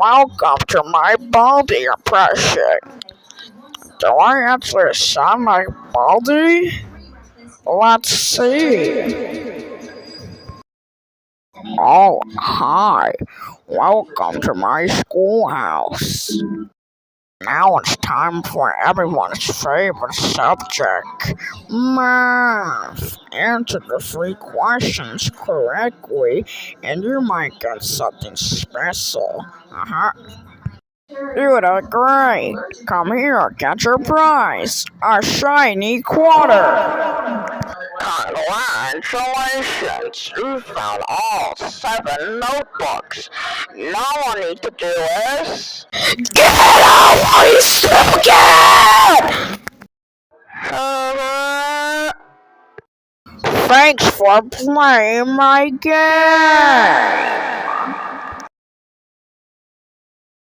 Welcome to my baldi impression. Do I actually sound like baldi? Let's see. Oh, hi. Welcome to my schoolhouse. Now it's time for everyone's favorite subject, math. Answer the 3 questions correctly, and you might get something special. You did great. Come here, get your prize, a shiny quarter. Congratulations, you found all 7 notebooks. Now all I need to do is get out while you still can! Thanks for playing my game!